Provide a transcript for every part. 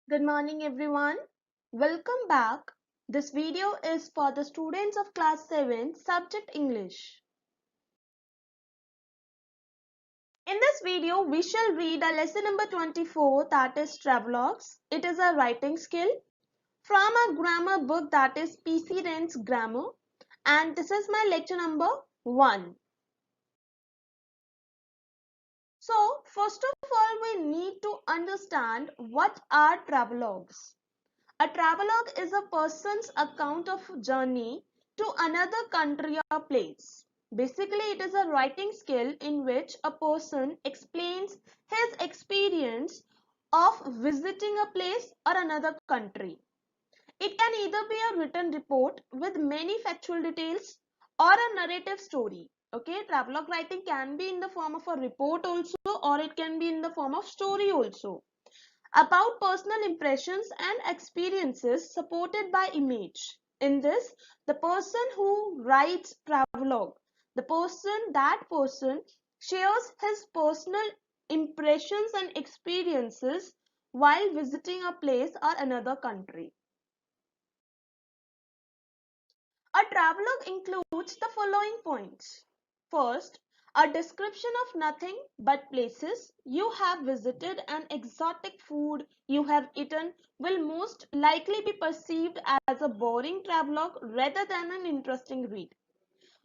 Good morning everyone. Welcome back. This video is for the students of class 7 subject English. In this video we shall read a lesson number 24, that is travelogues. It is a writing skill from a grammar book, that is PC Rent's Grammar, and this is my lecture number 1. So first of all we need to understand what are travelogues. A travelogue is a person's account of journey to another country or place. Basically, it is a writing skill in which a person explains his experience of visiting a place or another country. It can either be a written report with many factual details or a narrative story. Okay, travelogue writing can be in the form of a report also, or it can be in the form of story also, about personal impressions and experiences supported by image. In this, the person who writes travelogue, that person shares his personal impressions and experiences while visiting a place or another country. A travelogue includes the following points. First, a description of nothing but places you have visited and exotic food you have eaten will most likely be perceived as a boring travelogue rather than an interesting read.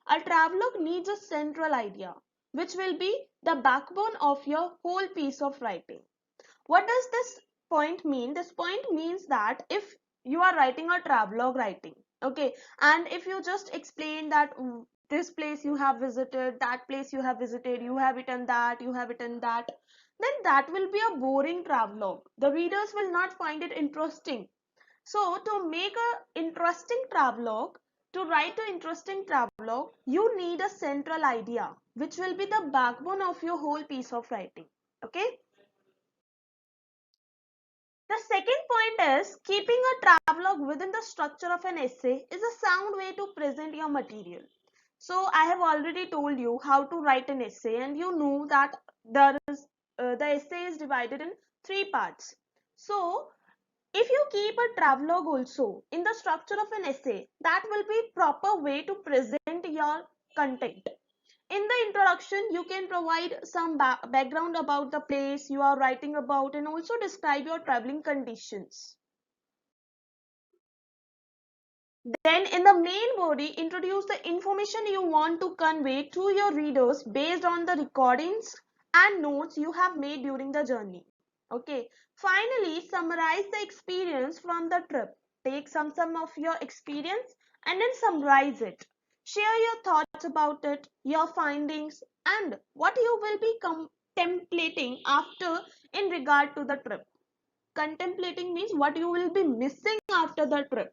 A travelogue needs a central idea, which will be the backbone of your whole piece of writing. What does this point mean? This point means that if you are writing a travelogue writing, okay, and if you just explain that this place you have visited, that place you have visited, you have eaten that, you have eaten that, then that will be a boring travelogue. The readers will not find it interesting. So to make a interesting travelogue, to write an interesting travelogue, you need a central idea, which will be the backbone of your whole piece of writing. Okay. The second point is keeping a travelogue within the structure of an essay is a sound way to present your material. So I have already told you how to write an essay, and you know that the essay is divided in three parts. So if you keep a travelogue also in the structure of an essay, that will be proper way to present your content. In the introduction, you can provide some background about the place you are writing about and also describe your traveling conditions. Then in the main body, introduce the information you want to convey to your readers based on the recordings and notes you have made during the journey. Okay. Finally, summarize the experience from the trip. Take some of your experience and then summarize it. Share your thoughts about it, your findings, and what you will be contemplating after in regard to the trip. Contemplating means what you will be missing after the trip.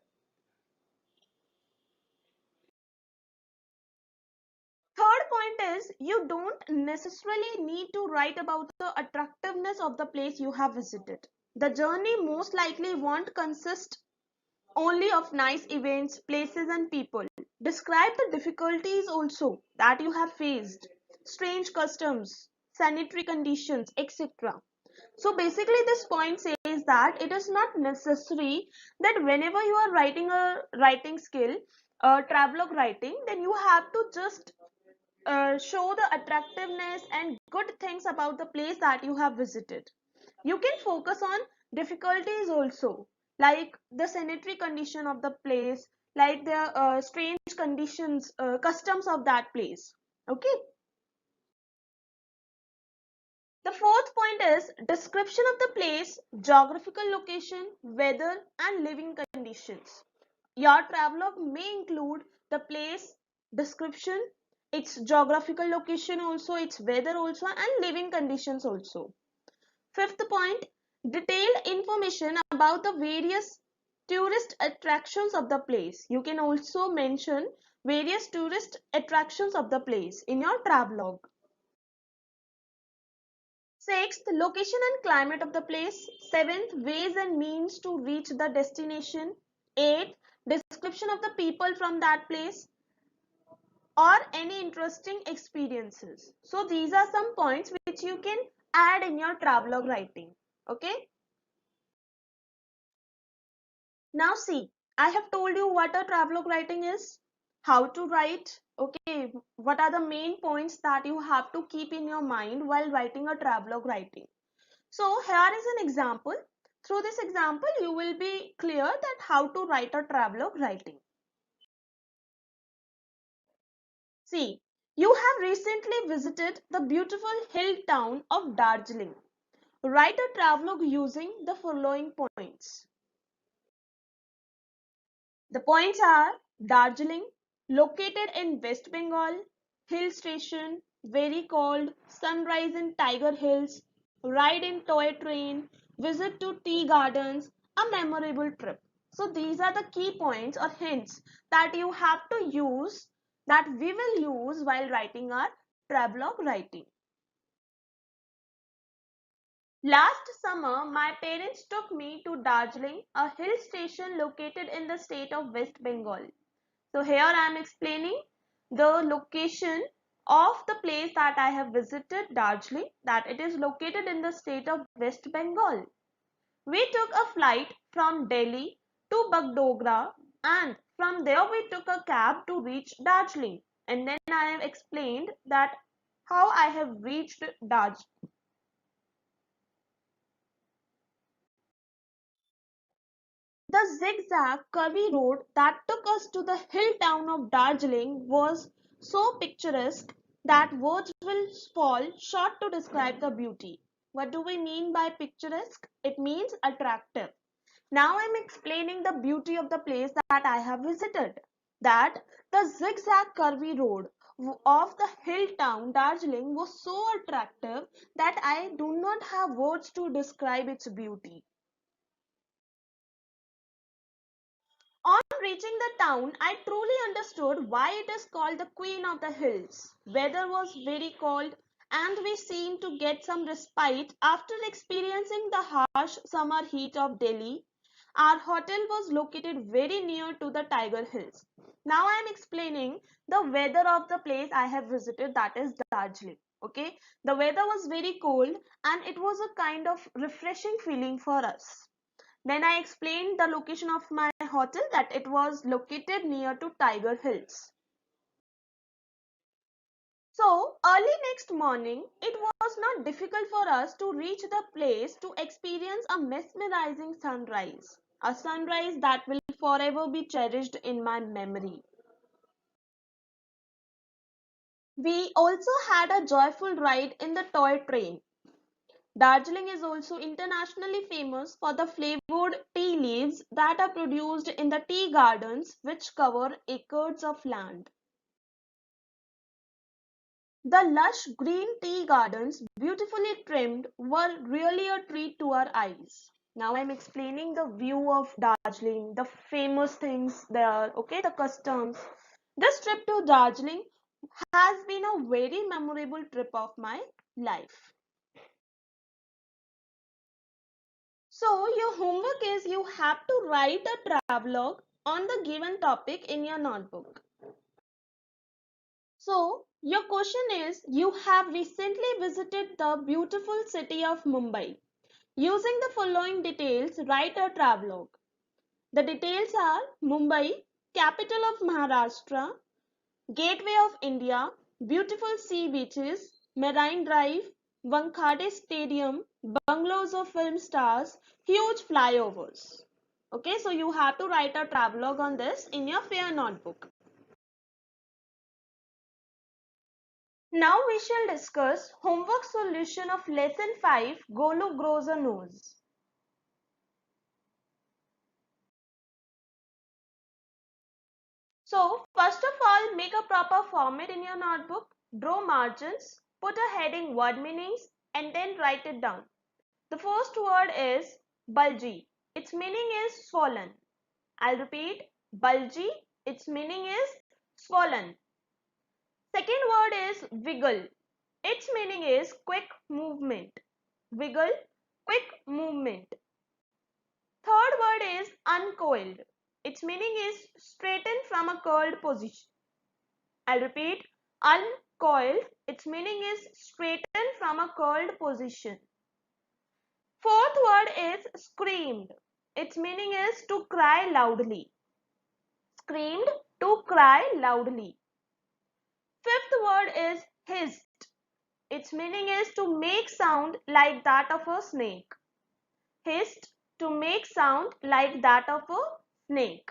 Third point is you don't necessarily need to write about the attractiveness of the place you have visited. The journey most likely won't consist only of nice events, places and people. Describe the difficulties also that you have faced, strange customs, sanitary conditions, etc. So basically this point says that it is not necessary that whenever you are writing a writing skill, travelogue writing, then you have to just show the attractiveness and good things about the place that you have visited. You can focus on difficulties also, like the sanitary condition of the place, like the strange conditions, customs of that place. Okay. The fourth point is description of the place, geographical location, weather and living conditions. Your travelogue may include the place description, its geographical location also, its weather also and living conditions also. Fifth point, detailed information about the various tourist attractions of the place. You can also mention various tourist attractions of the place in your travelogue. Sixth, location and climate of the place. Seventh, ways and means to reach the destination. Eighth, description of the people from that place or any interesting experiences. So these are some points which you can add in your travelogue writing. Okay. Now see, I have told you what a travelogue writing is, how to write, okay, what are the main points that you have to keep in your mind while writing a travelogue writing. So here is an example. Through this example, you will be clear that how to write a travelogue writing. See, you have recently visited the beautiful hill town of Darjeeling. Write a travelogue using the following points. The points are Darjeeling, located in West Bengal, hill station, very cold, sunrise in Tiger Hills, ride in toy train, visit to tea gardens, a memorable trip. So these are the key points or hints that you have to use, that we will use while writing our travelogue writing. Last summer, my parents took me to Darjeeling, a hill station located in the state of West Bengal. So here I am explaining the location of the place that I have visited, Darjeeling, that it is located in the state of West Bengal. We took a flight from Delhi to Bagdogra, and from there we took a cab to reach Darjeeling. And then I have explained that how I have reached Darjeeling. The zigzag curvy road that took us to the hill town of Darjeeling was so picturesque that words will fall short to describe the beauty. What do we mean by picturesque? It means attractive. Now I'm explaining the beauty of the place that I have visited. That the zigzag curvy road of the hill town Darjeeling was so attractive that I do not have words to describe its beauty. On reaching the town, I truly understood why it is called the Queen of the Hills. Weather was very cold and we seemed to get some respite after experiencing the harsh summer heat of Delhi. Our hotel was located very near to the Tiger Hills. Now I am explaining the weather of the place I have visited, that is Darjeeling. Okay, the weather was very cold and it was a kind of refreshing feeling for us. Then I explained the location of my hotel, that it was located near to Tiger Hills. So early next morning, it was not difficult for us to reach the place to experience a mesmerizing sunrise. A sunrise that will forever be cherished in my memory. We also had a joyful ride in the toy train. Darjeeling is also internationally famous for the flavored tea leaves that are produced in the tea gardens, which cover acres of land. The lush green tea gardens, beautifully trimmed, were really a treat to our eyes. Now I'm explaining the view of Darjeeling, the famous things there, okay, the customs. This trip to Darjeeling has been a very memorable trip of my life. So your homework is you have to write a travelogue on the given topic in your notebook. So your question is, you have recently visited the beautiful city of Mumbai. Using the following details, write a travelogue. The details are Mumbai, capital of Maharashtra, gateway of India, beautiful sea beaches, Marine Drive, Wankhede Stadium, bungalows of film stars, huge flyovers. Okay, so you have to write a travelogue on this in your fair notebook. Now we shall discuss homework solution of lesson 5, Golu grows a nose. So first of all, make a proper format in your notebook, draw margins, put a heading word meanings and then write it down. The first word is bulgy. Its meaning is swollen. I'll repeat, bulgy. Its meaning is swollen. Second word is wiggle. Its meaning is quick movement. Wiggle, quick movement. Third word is uncoiled. Its meaning is straighten from a curled position. I'll repeat, uncoiled. Its meaning is straighten from a curled position. Fourth word is screamed. Its meaning is to cry loudly. Screamed, to cry loudly. Fifth word is hissed. Its meaning is to make sound like that of a snake. Hissed, to make sound like that of a snake.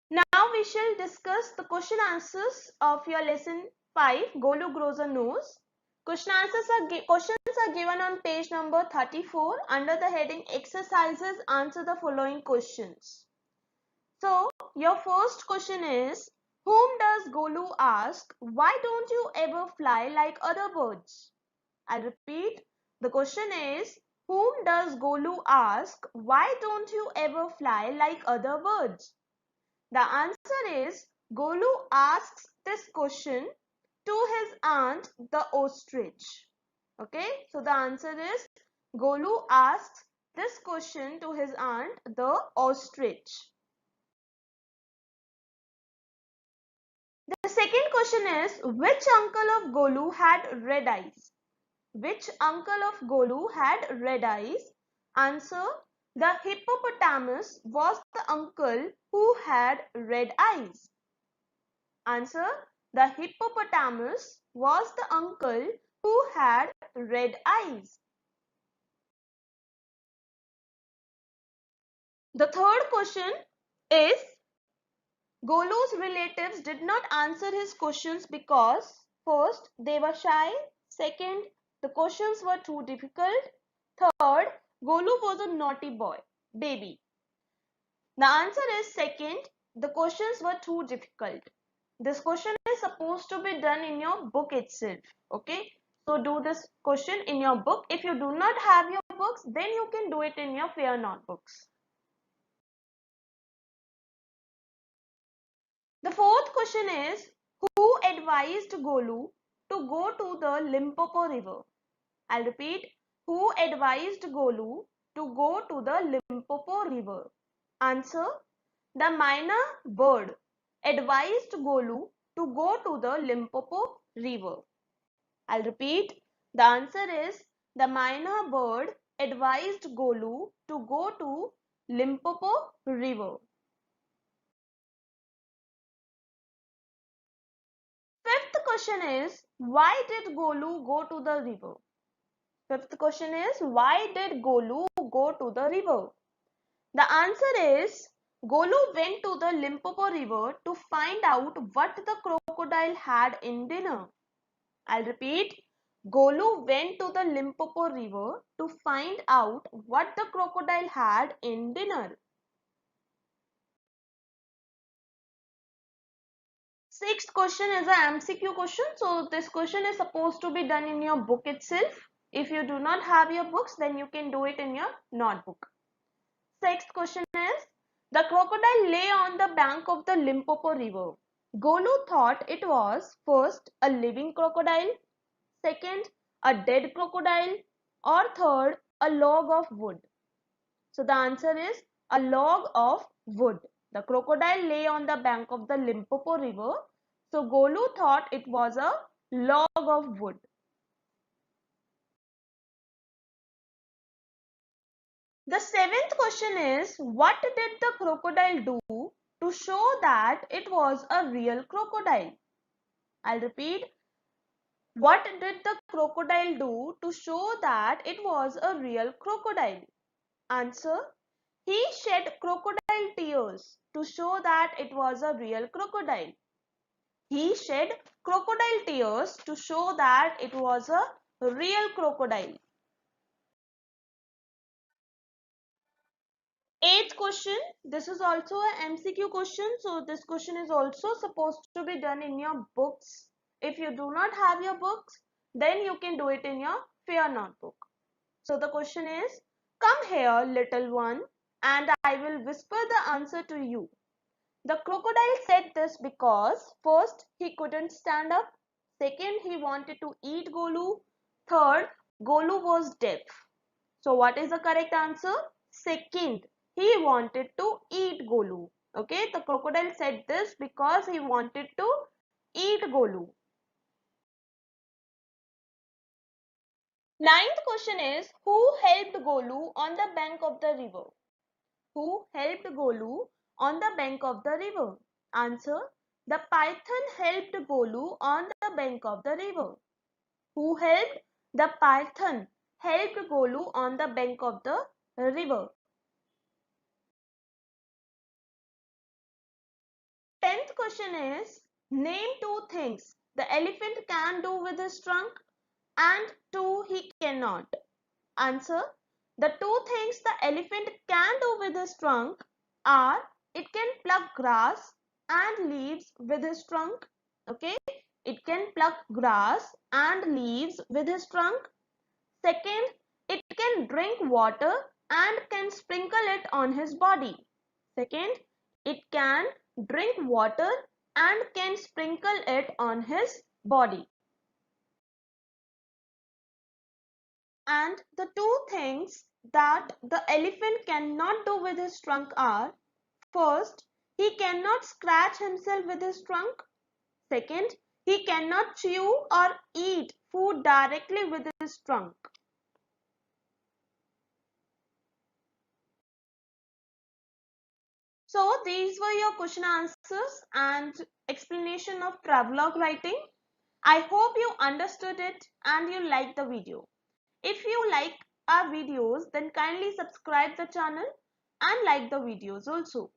Now we shall discuss the question answers of your lesson 5, Golu Grows a Nose. Questions are given on page number 34 under the heading Exercises. Answer the following questions. So, your first question is, whom does Golu ask, why don't you ever fly like other birds? I repeat, the question is, whom does Golu ask, why don't you ever fly like other birds? The answer is, Golu asks this question to his aunt, the ostrich. Okay, so the answer is, Golu asks this question to his aunt, the ostrich. The second question is, which uncle of Golu had red eyes? Which uncle of Golu had red eyes? Answer, the hippopotamus was the uncle who had red eyes. Answer, the hippopotamus was the uncle who had red eyes. The third question is, Golu's relatives did not answer his questions because first, they were shy, second, the questions were too difficult, third, Golu was a naughty boy, baby. The answer is second, the questions were too difficult. This question is supposed to be done in your book itself. Okay, so do this question in your book. If you do not have your books, then you can do it in your fair notebooks. The fourth question is, who advised Golu to go to the Limpopo River? I'll repeat, who advised Golu to go to the Limpopo River? Answer, the myna bird advised Golu to go to the Limpopo River. I'll repeat, the answer is, the myna bird advised Golu to go to Limpopo River. Fifth question is, why did Golu go to the river? Fifth question is, why did Golu go to the river? The answer is, Golu went to the Limpopo River to find out what the crocodile had in dinner. I'll repeat, Golu went to the Limpopo River to find out what the crocodile had in dinner. Sixth question is an MCQ question. So this question is supposed to be done in your book itself. If you do not have your books, then you can do it in your notebook. Sixth question is, the crocodile lay on the bank of the Limpopo River. Golu thought it was first a living crocodile, second a dead crocodile, or third a log of wood. So the answer is a log of wood. The crocodile lay on the bank of the Limpopo River. So Golu thought it was a log of wood. The seventh question is, what did the crocodile do to show that it was a real crocodile? I'll repeat. What did the crocodile do to show that it was a real crocodile? Answer. He shed crocodile tears to show that it was a real crocodile. He shed crocodile tears to show that it was a real crocodile. Eighth question. This is also a MCQ question. So this question is also supposed to be done in your books. If you do not have your books, then you can do it in your fair notebook. So the question is, come here, little one, and I will whisper the answer to you. The crocodile said this because first, he couldn't stand up. Second, he wanted to eat Golu. Third, Golu was deaf. So what is the correct answer? Second, he wanted to eat Golu. Okay, the crocodile said this because he wanted to eat Golu. Ninth question is, who helped Golu on the bank of the river? Who helped Golu on the bank of the river? Answer, the python helped Golu on the bank of the river. Who helped? The python helped Golu on the bank of the river. 10th question is, name two things the elephant can do with his trunk and two he cannot. Answer, the two things the elephant can do with his trunk are, it can pluck grass and leaves with his trunk. Okay, it can pluck grass and leaves with his trunk. Second, it can drink water and can sprinkle it on his body. Second, it can drink water and can sprinkle it on his body. And the two things that the elephant cannot do with his trunk are, first, he cannot scratch himself with his trunk. Second, he cannot chew or eat food directly with his trunk. So these were your question answers and explanation of travelogue writing. I hope you understood it and you liked the video. If you like our videos, then kindly subscribe the channel and like the videos also.